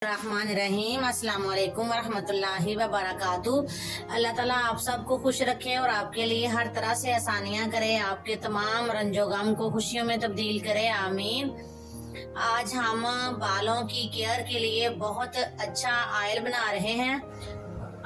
रहमान रहीम। अस्सलाम वालेकुम वरहमतुल्लाहि वबरकातुहू। अल्लाह ताला आप सबको खुश रखे और आपके लिए हर तरह से आसानियां करे, आपके तमाम रंजो गम को खुशियों में तब्दील करे, आमीन। आज हम बालों की केयर के लिए बहुत अच्छा ऑयल बना रहे हैं।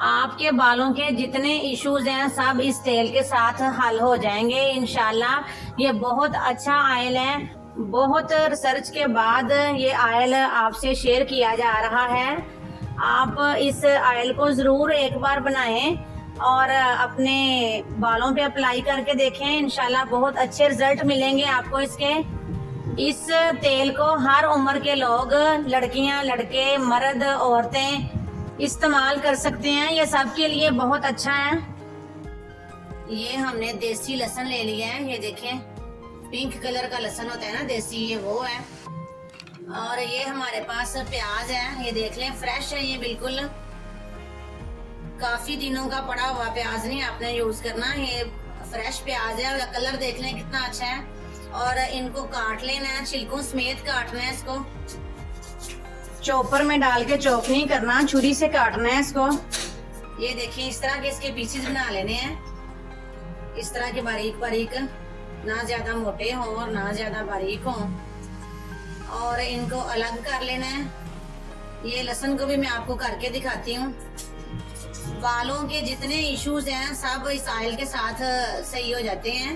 आपके बालों के जितने इश्यूज हैं सब इस तेल के साथ हल हो जाएंगे इंशाल्लाह। ये बहुत अच्छा ऑयल है, बहुत रिसर्च के बाद ये ऑयल आपसे शेयर किया जा रहा है। आप इस ऑयल को जरूर एक बार बनाएं और अपने बालों पे अप्लाई करके देखें, इंशाल्लाह बहुत अच्छे रिजल्ट मिलेंगे आपको इसके। इस तेल को हर उम्र के लोग, लड़कियां, लड़के, मर्द, औरतें इस्तेमाल कर सकते हैं। ये सबके लिए बहुत अच्छा है। ये हमने देसी लहसुन ले लिया है, ये देखें पिंक कलर का लहसुन होता है ना देसी, ये वो है। और ये हमारे पास प्याज है, ये देख लें फ्रेश है, ये बिल्कुल काफी दिनों का पड़ा हुआ प्याज नहीं आपने यूज करना, ये फ्रेश प्याज है। और कलर देख लें कितना अच्छा है। और इनको काट लेना है, छिलकों समेत काटना है इसको। चॉपर में डाल के चॉप नहीं करना, छुरी से काटना है इसको। ये देखिए इस तरह के इसके पीसेस बना लेने हैं, इस तरह के बारीक बारीक, ना ज्यादा मोटे हों और ना ज्यादा बारीक हों। और इनको अलग कर लेना है। ये लहसुन को भी मैं आपको करके दिखाती हूँ। बालों के जितने इश्यूज हैं सब इस ऑयल के साथ सही हो जाते हैं।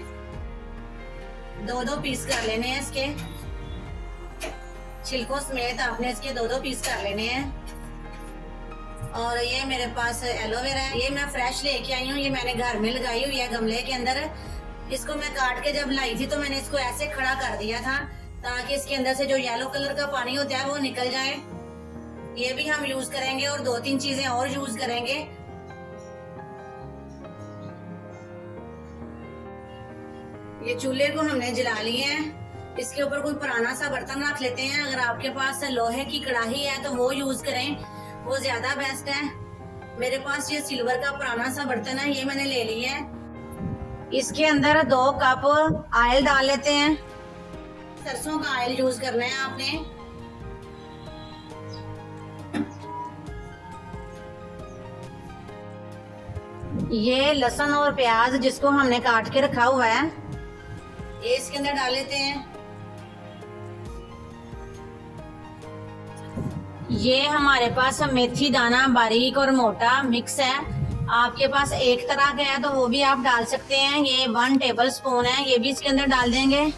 दो दो पीस कर लेने हैं इसके, छिलकों समेत आपने इसके दो दो पीस कर लेने हैं। और ये मेरे पास एलोवेरा है, ये मैं फ्रेश लेके आई हूँ, ये मैंने घर में लगाई हुई है गमले के अंदर। इसको मैं काट के जब लाई थी तो मैंने इसको ऐसे खड़ा कर दिया था ताकि इसके अंदर से जो येलो कलर का पानी होता है वो निकल जाए। ये भी हम यूज करेंगे और दो तीन चीजें और यूज करेंगे। ये चूल्हे को हमने जला लिए हैं, इसके ऊपर कोई पुराना सा बर्तन रख लेते हैं। अगर आपके पास लोहे की कढ़ाई है तो वो यूज करें, वो ज्यादा बेस्ट है। मेरे पास ये सिल्वर का पुराना सा बर्तन है, ये मैंने ले लिया है। इसके अंदर 2 कप ऑयल डाल लेते हैं। सरसों का ऑयल यूज करना है आपने। ये लहसुन और प्याज जिसको हमने काट के रखा हुआ है, ये इसके अंदर डाल लेते हैं। ये हमारे पास मेथी दाना बारीक और मोटा मिक्स है। आपके पास एक तरह का है तो वो भी आप डाल सकते हैं। ये 1 टेबल स्पून है, ये भी इसके अंदर डाल देंगे।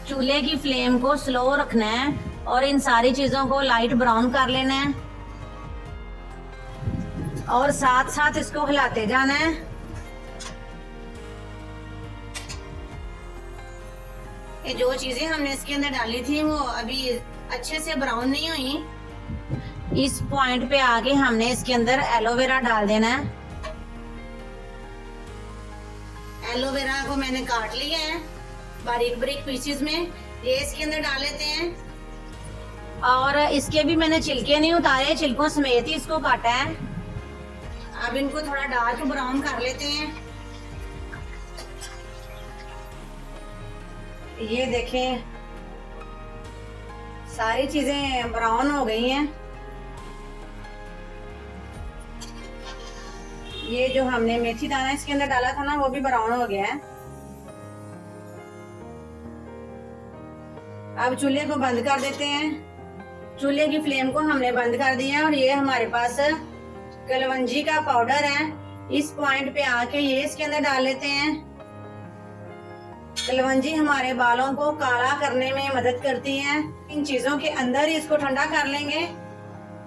चूल्हे की फ्लेम को स्लो रखना है और इन सारी चीजों को लाइट ब्राउन कर लेना है और साथ साथ इसको हिलाते जाना है। ये जो चीजें हमने इसके अंदर डाली थी वो अभी अच्छे से ब्राउन नहीं हुई। इस पॉइंट पे आके हमने इसके अंदर एलोवेरा डाल देना है। एलोवेरा को मैंने काट लिया है बारीक बारीक पीसेस में, ये इसके अंदर डाल लेते हैं। और इसके भी मैंने छिलके नहीं उतारे, छिलकों समेत ही इसको काटा है। अब इनको थोड़ा डार्क ब्राउन कर लेते हैं। ये देखें सारी चीजें ब्राउन हो गई हैं। ये जो हमने मेथी दाना इसके अंदर डाला था ना वो भी ब्राउन हो गया है। अब चूल्हे को बंद कर देते हैं। चूल्हे की फ्लेम को हमने बंद कर दिया है। और ये हमारे पास कलवंजी का पाउडर है, इस पॉइंट पे आके ये इसके अंदर डाल लेते हैं। कलवंजी हमारे बालों को काला करने में मदद करती है। इन चीजों के अंदर ही इसको ठंडा कर लेंगे।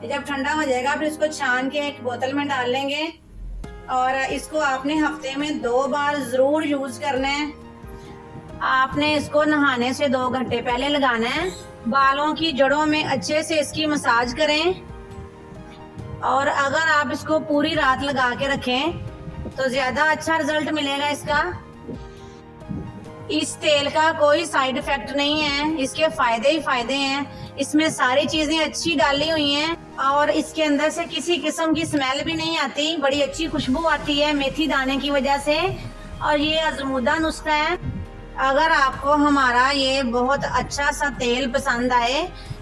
जब ठंडा हो जाएगा फिर इसको छान के एक बोतल में डाल लेंगे। और इसको आपने हफ्ते में 2 बार जरूर यूज करना है। आपने इसको नहाने से 2 घंटे पहले लगाना है। बालों की जड़ों में अच्छे से इसकी मसाज करें। और अगर आप इसको पूरी रात लगा के रखें तो ज्यादा अच्छा रिजल्ट मिलेगा इसका। इस तेल का कोई साइड इफेक्ट नहीं है, इसके फायदे ही फायदे हैं। इसमें सारी चीजें अच्छी डाली हुई हैं और इसके अंदर से किसी किस्म की स्मेल भी नहीं आती, बड़ी अच्छी खुशबू आती है मेथी दाने की वजह से। और ये आजमूदा नुस्खा है। अगर आपको हमारा ये बहुत अच्छा सा तेल पसंद आए